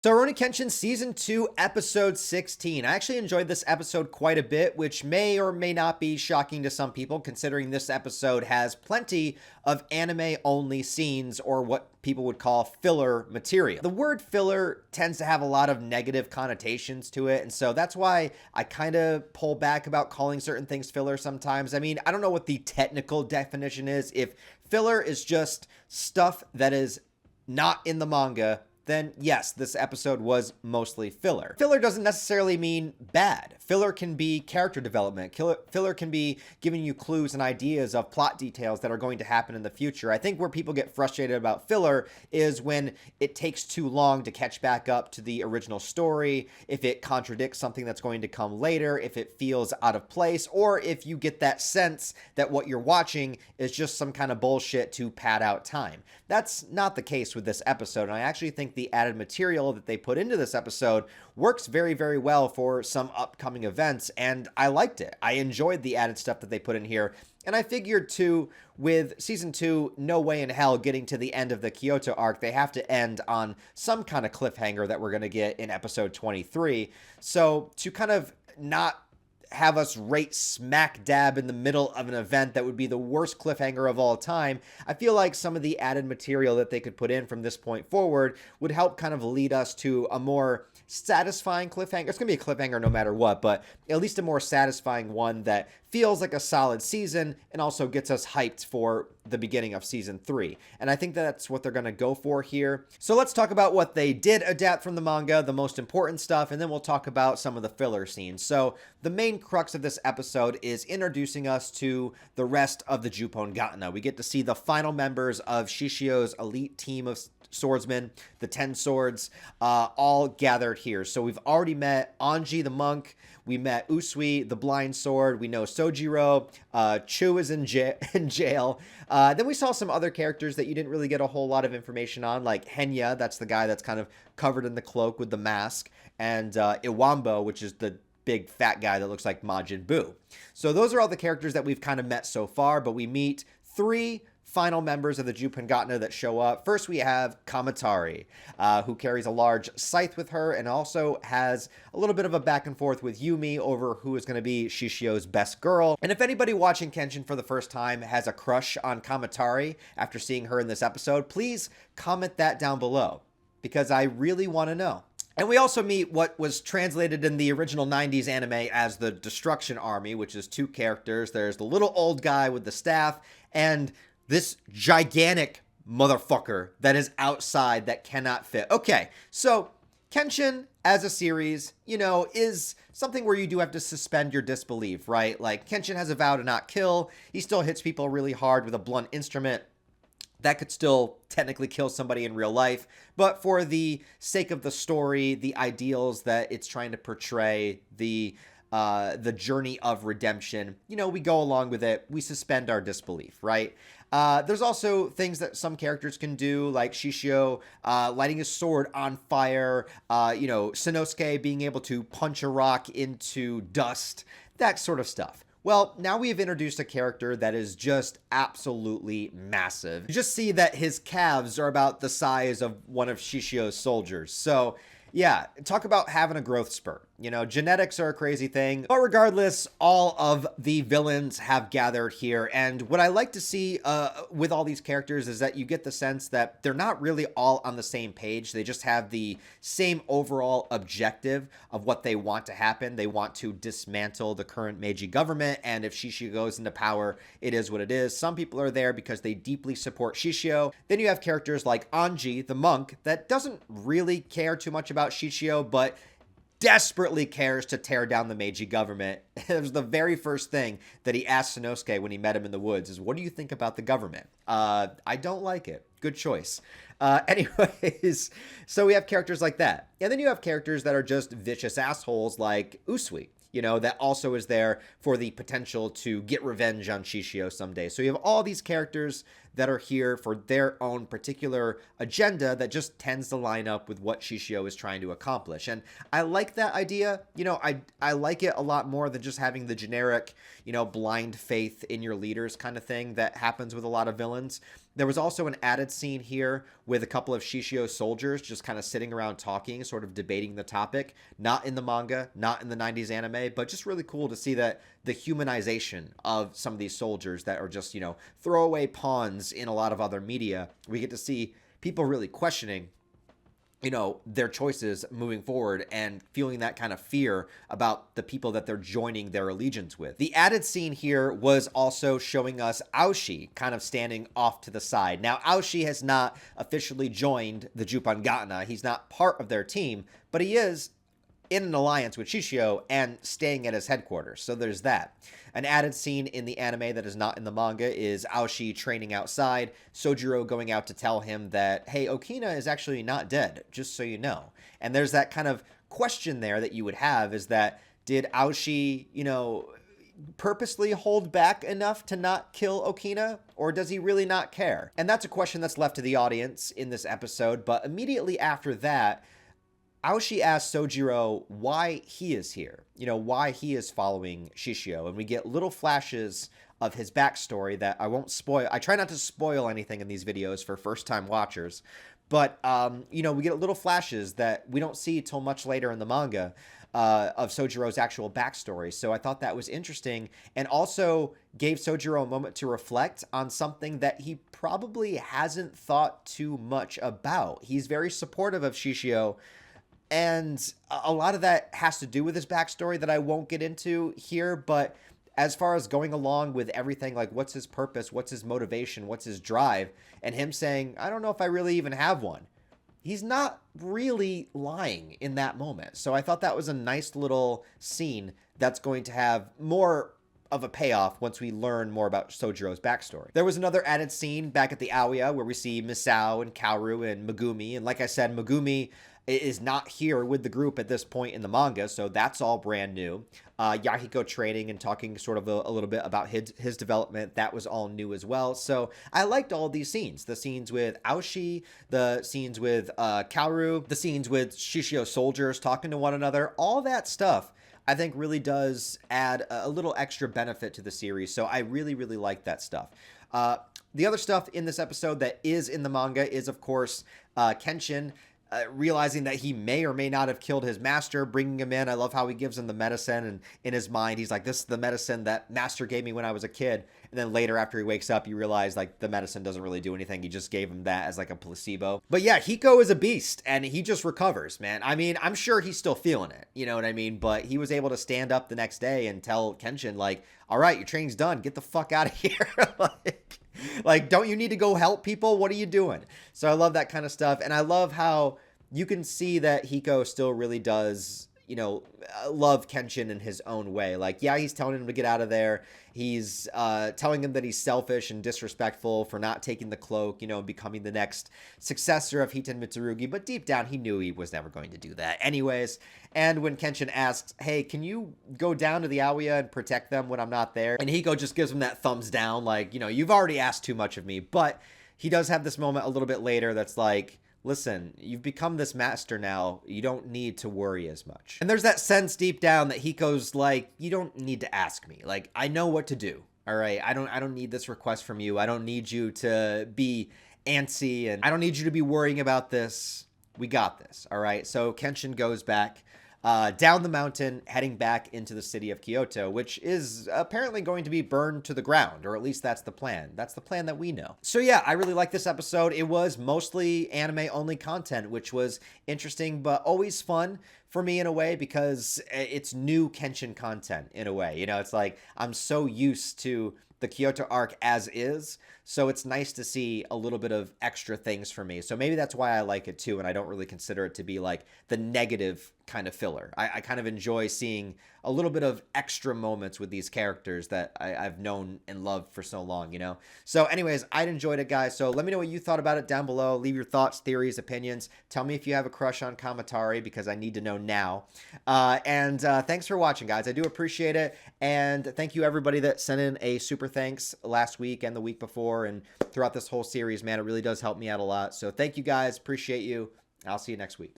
So, RUROUNI Kenshin Season 2, Episode 16. I actually enjoyed this episode quite a bit, which may or may not be shocking to some people, considering this episode has plenty of anime-only scenes, or what people would call filler material. The word filler tends to have a lot of negative connotations to it, and so that's why I kind of pull back about calling certain things filler sometimes. I mean, I don't know what the technical definition is. If filler is just stuff that is not in the manga, then yes, this episode was mostly filler. Filler doesn't necessarily mean bad. Filler can be character development. Filler can be giving you clues and ideas of plot details that are going to happen in the future. I think where people get frustrated about filler is when it takes too long to catch back up to the original story, if it contradicts something that's going to come later, if it feels out of place, or if you get that sense that what you're watching is just some kind of bullshit to pad out time. That's not the case with this episode, and I actually think the added material that they put into this episode works very, very well for some upcoming events, and I liked it. I enjoyed the added stuff that they put in here, and I figured too, with Season 2, no way in hell getting to the end of the Kyoto arc, they have to end on some kind of cliffhanger that we're going to get in episode 23. So to kind of not have us right smack dab in the middle of an event that would be the worst cliffhanger of all time, I feel like some of the added material that they could put in from this point forward would help kind of lead us to a more satisfying cliffhanger. It's going to be a cliffhanger no matter what, but at least a more satisfying one that feels like a solid season and also gets us hyped for the beginning of Season 3. And I think that's what they're going to go for here. So let's talk about what they did adapt from the manga, the most important stuff, and then we'll talk about some of the filler scenes. So the main crux of this episode is introducing us to the rest of the Juppon Gatna. We get to see the final members of Shishio's elite team of swordsmen, the 10 swords, all gathered here. So we've already met Anji the monk, we met Usui the blind sword, we know Sojiro, Chu is in jail. Then we saw some other characters that you didn't really get a whole lot of information on, like Henya, that's the guy that's kind of covered in the cloak with the mask, and Iwambo, which is the big fat guy that looks like Majin Buu. So those are all the characters that we've kind of met so far, but we meet 3 final members of the Juppon Gatna that show up. First, we have Kamatari, who carries a large scythe with her and also has a little bit of a back and forth with Yumi over who is going to be Shishio's best girl. And if anybody watching Kenshin for the first time has a crush on Kamatari after seeing her in this episode, please comment that down below, because I really want to know. And we also meet what was translated in the original 90s anime as the Destruction Army, which is 2 characters. There's the little old guy with the staff and this gigantic motherfucker that is outside that cannot fit. Okay, so Kenshin as a series, you know, is something where you do have to suspend your disbelief, right? Like, Kenshin has a vow to not kill. He still hits people really hard with a blunt instrument. That could still technically kill somebody in real life, but for the sake of the story, the ideals that it's trying to portray, the journey of redemption, you know, we go along with it. We suspend our disbelief, right? There's also things that some characters can do, like Shishio lighting his sword on fire, you know, Sanosuke being able to punch a rock into dust, that sort of stuff. Well, now we have introduced a character that is just absolutely massive. You just see that his calves are about the size of one of Shishio's soldiers. So yeah, talk about having a growth spurt. You know, genetics are a crazy thing. But regardless, all of the villains have gathered here. And what I like to see with all these characters is that you get the sense that they're not really all on the same page. They just have the same overall objective of what they want to happen. They want to dismantle the current Meiji government. And if Shishio goes into power, it is what it is. Some people are there because they deeply support Shishio. Then you have characters like Anji, the monk, that doesn't really care too much about Shishio, but desperately cares to tear down the Meiji government. It was the very first thing that he asked Sanosuke when he met him in the woods is, what do you think about the government? I don't like it. Good choice. Anyways, so we have characters like that. And then you have characters that are just vicious assholes like Usui, you know, that also is there for the potential to get revenge on Shishio someday. So you have all these characters that are here for their own particular agenda that just tends to line up with what Shishio is trying to accomplish. And I like that idea. You know, I like it a lot more than just having the generic, you know, blind faith in your leaders kind of thing that happens with a lot of villains. There was also an added scene here with a couple of Shishio's soldiers just kind of sitting around talking, sort of debating the topic. Not in the manga, not in the 90s anime, but just really cool to see that the humanization of some of these soldiers that are just, you know, throwaway pawns in a lot of other media. We get to see people really questioning, you know, their choices moving forward and feeling that kind of fear about the people that they're joining their allegiance with. The added scene here was also showing us Aoshi kind of standing off to the side. Now, Aoshi has not officially joined the Jupangatana. He's not part of their team, but he is in an alliance with Shishio and staying at his headquarters. So there's that. An added scene in the anime that is not in the manga is Aoshi training outside, Sojiro going out to tell him that, hey, Okina is actually not dead, just so you know. And there's that kind of question there that you would have, is that, did Aoshi, you know, purposely hold back enough to not kill Okina, or does he really not care? And that's a question that's left to the audience in this episode, but immediately after that, Aoshi asks Sojiro why he is here, you know, why he is following Shishio, and we get little flashes of his backstory that I won't spoil. I try not to spoil anything in these videos for first-time watchers, but, you know, we get little flashes that we don't see till much later in the manga of Sojiro's actual backstory, so I thought that was interesting, and also gave Sojiro a moment to reflect on something that he probably hasn't thought too much about. He's very supportive of Shishio, and a lot of that has to do with his backstory that I won't get into here, but as far as going along with everything, like what's his purpose, what's his motivation, what's his drive, and him saying, I don't know if I really even have one. He's not really lying in that moment. So I thought that was a nice little scene that's going to have more of a payoff once we learn more about Sojiro's backstory. There was another added scene back at the Aoya where we see Misao and Kaoru and Megumi, and like I said, Megumi is not here with the group at this point in the manga, so that's all brand new. Yahiko training and talking sort of a little bit about his development, that was all new as well. So I liked all these scenes. The scenes with Aoshi, the scenes with Kaoru, the scenes with Shishio soldiers talking to one another, all that stuff I think really does add a little extra benefit to the series. So I really, really like that stuff. The other stuff in this episode that is in the manga is, of course, Kenshin realizing that he may or may not have killed his master, bringing him in. I love how he gives him the medicine, and in his mind, he's like, this is the medicine that master gave me when I was a kid. And then later, after he wakes up, you realize, like, the medicine doesn't really do anything. He just gave him that as, like, a placebo. But yeah, Hiko is a beast, and he just recovers, man. I mean, I'm sure he's still feeling it, you know what I mean? But he was able to stand up the next day and tell Kenshin, like, all right, your training's done. Get the fuck out of here. Like, don't you need to go help people? What are you doing? So I love that kind of stuff. And I love how you can see that Hiko still really does, you know, love Kenshin in his own way. Like, yeah, he's telling him to get out of there. He's telling him that he's selfish and disrespectful for not taking the cloak, you know, becoming the next successor of Hiten Mitsurugi. But deep down, he knew he was never going to do that anyways. And when Kenshin asks, hey, can you go down to the Aoya and protect them when I'm not there? And Hiko just gives him that thumbs down, like, you know, you've already asked too much of me. But he does have this moment a little bit later that's like, listen, you've become this master now. You don't need to worry as much. And there's that sense deep down that Hiko's like, you don't need to ask me. Like, I know what to do. All right. I don't need this request from you. I don't need you to be antsy, and I don't need you to be worrying about this. We got this. All right. So Kenshin goes back down the mountain, heading back into the city of Kyoto, which is apparently going to be burned to the ground, or at least that's the plan. That's the plan that we know. So yeah, I really like this episode. It was mostly anime-only content, which was interesting, but always fun for me in a way, because it's new Kenshin content in a way. You know, it's like I'm so used to the Kyoto arc as is, so it's nice to see a little bit of extra things for me. So maybe that's why I like it too, and I don't really consider it to be like the negative kind of filler. I kind of enjoy seeing a little bit of extra moments with these characters that I've known and loved for so long, you know? So anyways, I'd enjoyed it, guys. So let me know what you thought about it down below. Leave your thoughts, theories, opinions. Tell me if you have a crush on Kamatari, because I need to know now. And thanks for watching, guys. I do appreciate it. And thank you, everybody that sent in a super thanks last week and the week before and throughout this whole series, man. It really does help me out a lot. So thank you, guys. Appreciate you. I'll see you next week.